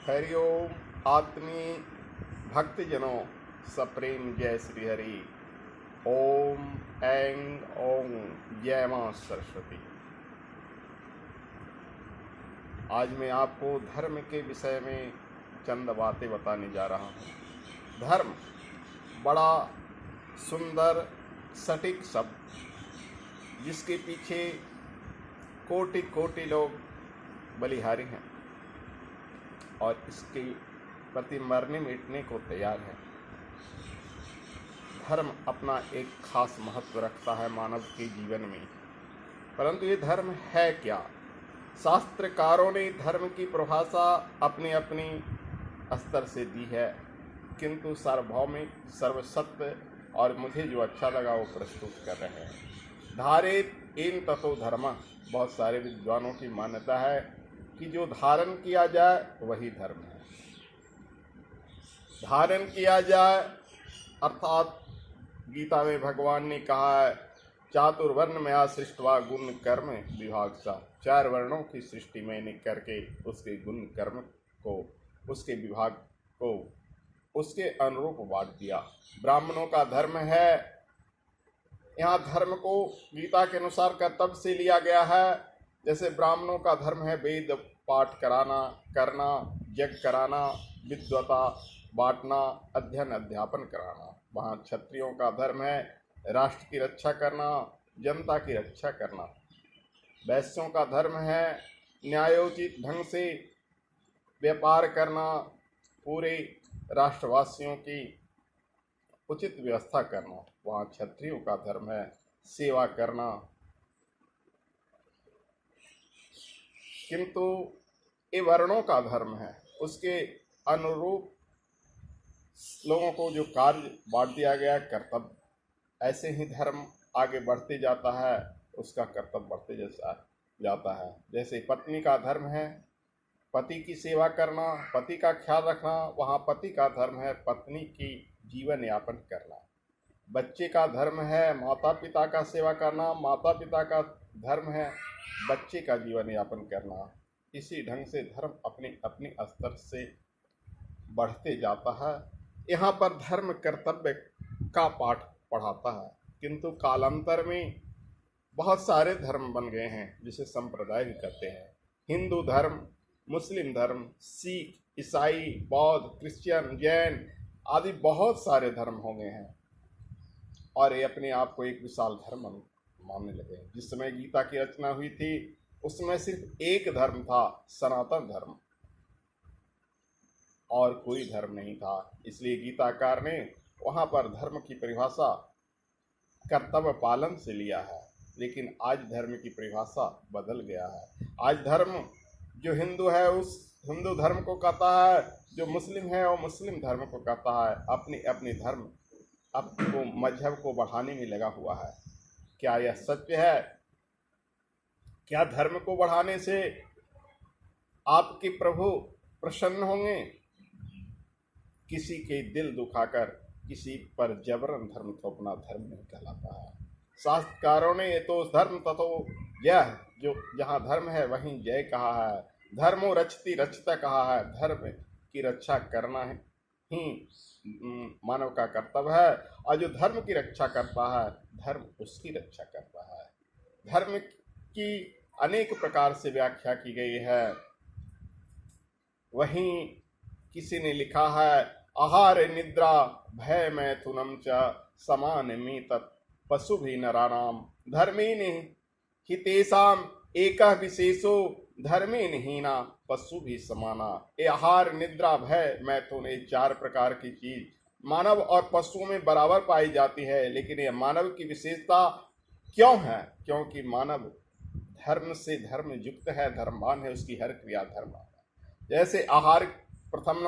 हरिओम आत्मीय भक्तजनों, सप्रेम जय श्री हरि। ओम ऐं ओम जय मां सरस्वती। आज मैं आपको धर्म के विषय में चंद बातें बताने जा रहा हूँ। धर्म बड़ा सुंदर सटीक शब्द, जिसके पीछे कोटि कोटि लोग बलिहारी हैं और इसके प्रति मरने मिटने को तैयार है। धर्म अपना एक खास महत्व रखता है मानव के जीवन में, परंतु ये धर्म है क्या? शास्त्रकारों ने धर्म की परिभाषा अपनी अपनी स्तर से दी है, किंतु सार्वभौमिक सर्वसत्य और मुझे जो अच्छा लगा वो प्रस्तुत कर रहे हैं। धारित इन ततो धर्म, बहुत सारे विद्वानों की मान्यता है कि जो धारण किया जाए वही धर्म है। धारण किया जाए अर्थात गीता में भगवान ने कहा है, चातुर्वर्ण में सृष्टवा गुण कर्म विभाग सा। 4 वर्णों की सृष्टि मैंने करके उसके गुण कर्म को, उसके विभाग को उसके अनुरूप बांट दिया। ब्राह्मणों का धर्म है, यहाँ धर्म को गीता के अनुसार कर्तव्य से लिया गया है। जैसे ब्राह्मणों का धर्म है वेद पाठ कराना, करना, यज्ञ कराना, विद्वता बांटना, अध्ययन अध्यापन कराना। वहाँ क्षत्रियों का धर्म है राष्ट्र की रक्षा करना, जनता की रक्षा करना। वैश्यों का धर्म है न्यायोचित ढंग से व्यापार करना, पूरे राष्ट्रवासियों की उचित व्यवस्था करना। वहाँ क्षत्रियों का धर्म है सेवा करना। किंतु ये वर्णों का धर्म है, उसके अनुरूप लोगों को जो कार्य बांट दिया गया कर्तव्य, ऐसे ही धर्म आगे बढ़ते जाता है, उसका कर्तव्य बढ़ते जैसा जाता है। जैसे पत्नी का धर्म है पति की सेवा करना, पति का ख्याल रखना, वहाँ पति का धर्म है पत्नी की जीवन यापन करना। बच्चे का धर्म है माता पिता का सेवा करना, माता पिता का धर्म है बच्चे का जीवन यापन करना। इसी ढंग से धर्म अपने अपने स्तर से बढ़ते जाता है। यहाँ पर धर्म कर्तव्य का पाठ पढ़ाता है, किंतु कालांतर में बहुत सारे धर्म बन गए हैं, जिसे संप्रदाय भी कहते हैं। हिंदू धर्म, मुस्लिम धर्म, सिख, ईसाई, बौद्ध, क्रिश्चियन, जैन आदि बहुत सारे धर्म हो गए हैं और ये अपने आप को एक विशाल धर्म मानने लगे। जिस समय गीता की रचना हुई थी उस समय सिर्फ एक धर्म था, सनातन धर्म, और कोई धर्म नहीं था। इसलिए गीताकार ने वहाँ पर धर्म की परिभाषा कर्तव्य पालन से लिया है, लेकिन आज धर्म की परिभाषा बदल गया है। आज धर्म जो हिंदू है उस हिंदू धर्म को कहता है, जो मुस्लिम है वो मुस्लिम धर्म को कहता है। अपनी अपनी धर्म अपने मजहब को बढ़ाने में लगा हुआ है। क्या यह सत्य है? क्या धर्म को बढ़ाने से आपके प्रभु प्रसन्न होंगे? किसी के दिल दुखाकर किसी पर जबरन धर्म थोपना धर्म नहीं कहलाता है। शास्त्रकारों ने ये तो धर्म ततो यह, जो जहाँ धर्म है वहीं जय कहा है। धर्मो रक्षति रक्षता कहा है। धर्म की रक्षा करना है ही मानव का कर्तव्य है, और जो धर्म की रक्षा करता है धर्म उसकी रक्षा करता है। धर्म की अनेक प्रकार से व्याख्या की गई है। वहीं किसी ने लिखा है, आहार निद्रा भय मैथुनम च समानमी तत् पशु भी नराणाम धर्मेन हितेषाम एकः विशेषो धर्मेन हीना पशु भी समाना। ये आहार निद्रा भय मैथुन, ये 4 प्रकार की चीज मानव और पशुओं में बराबर पाई जाती है। लेकिन ये मानव की विशेषता क्यों है? क्योंकि मानव धर्म से धर्म युक्त है, धर्मवान है, उसकी हर क्रिया धर्म है। जैसे आहार प्रथम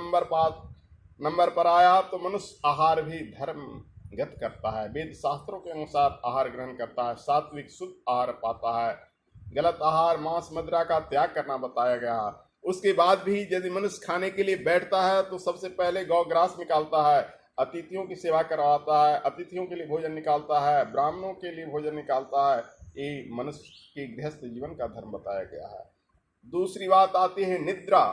नंबर पर आया तो मनुष्य आहार भी धर्मगत करता है। वेद शास्त्रों के अनुसार आहार ग्रहण करता है, सात्विक शुद्ध आहार पाता है। गलत आहार मांस मदिरा का त्याग करना बताया गया है। उसके बाद भी यदि मनुष्य खाने के लिए बैठता है तो सबसे पहले गौग्रास निकालता है, अतिथियों की सेवा करवाता है, अतिथियों के लिए भोजन निकालता है, ब्राह्मणों के लिए भोजन निकालता है। ये मनुष्य के गृहस्थ जीवन का धर्म बताया गया है। दूसरी बात आती है निद्रा।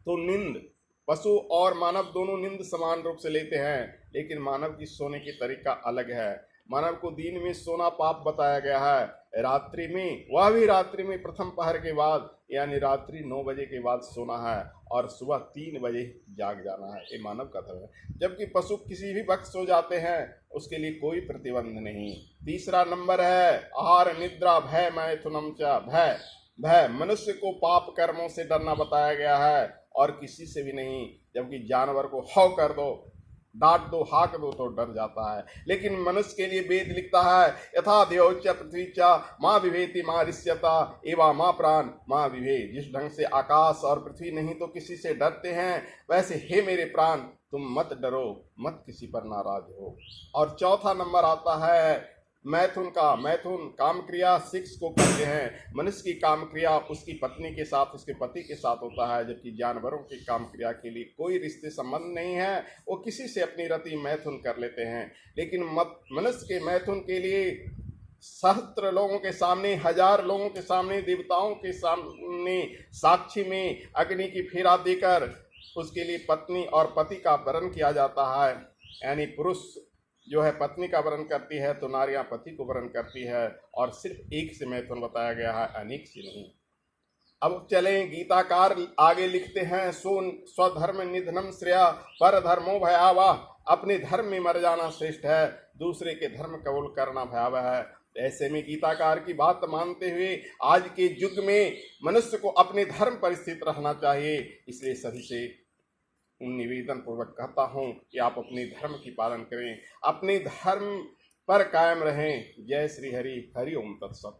तो नींद, पशु और मानव दोनों नींद समान रूप से लेते हैं, लेकिन मानव की सोने की तरीका अलग है। मानव को दिन में सोना पाप बताया गया है, रात्रि में, वह भी रात्रि में प्रथम पहर के बाद, यानी रात्रि 9 बजे के बाद सोना है और सुबह 3 बजे जाग जाना है। ये मानव का धर्म है। जबकि पशु किसी भी वक्त सो जाते हैं, उसके लिए कोई प्रतिबंध नहीं। तीसरा नंबर है आहार निद्रा भय मैथुनम च भय। भय, मनुष्य को पाप कर्मों से डरना बताया गया है और किसी से भी नहीं। जबकि जानवर को हौ कर दो, डांट दो, हाक दो तो डर जाता है, लेकिन मनुष्य के लिए वेद लिखता है यथा देवोच्च पृथ्वी च माँ विभेति माँ ऋष्यता एवं माँ प्राण माँ विभे। जिस ढंग से आकाश और पृथ्वी नहीं तो किसी से डरते हैं, वैसे हे मेरे प्राण तुम मत डरो, मत किसी पर नाराज हो। और चौथा नंबर आता है मैथुन का। मैथुन काम क्रिया 6 को कहते हैं। मनुष्य की काम क्रिया उसकी पत्नी के साथ, उसके पति के साथ होता है, जबकि जानवरों की काम क्रिया के लिए कोई रिश्ते संबंध नहीं है, वो किसी से अपनी रति मैथुन कर लेते हैं। लेकिन मनुष्य के मैथुन के लिए सहस्त्र लोगों के सामने, 1000 लोगों के सामने, देवताओं के सामने साक्षी में अग्नि की फेरा देकर उसके लिए पत्नी और पति का वरण किया जाता है। यानी पुरुष जो है पत्नी का वरण करती है तो नारियां पति को वरण करती है, और सिर्फ एक से मैथुन बताया गया है, अनेक से नहीं। अब चलें, गीताकार आगे लिखते हैं स्वधर्म निधनम श्रेय पर धर्मो भयावह। अपने धर्म में मर जाना श्रेष्ठ है, दूसरे के धर्म कबूल करना भयावह है। ऐसे में गीताकार की बात मानते हुए आज के युग में मनुष्य को अपने धर्म पर स्थित रहना चाहिए। इसलिए सभी से निवेदन पूर्वक कहता हूँ कि आप अपने धर्म की पालन करें, अपने धर्म पर कायम रहें। जय श्री हरि। हरि ओम तत्सत।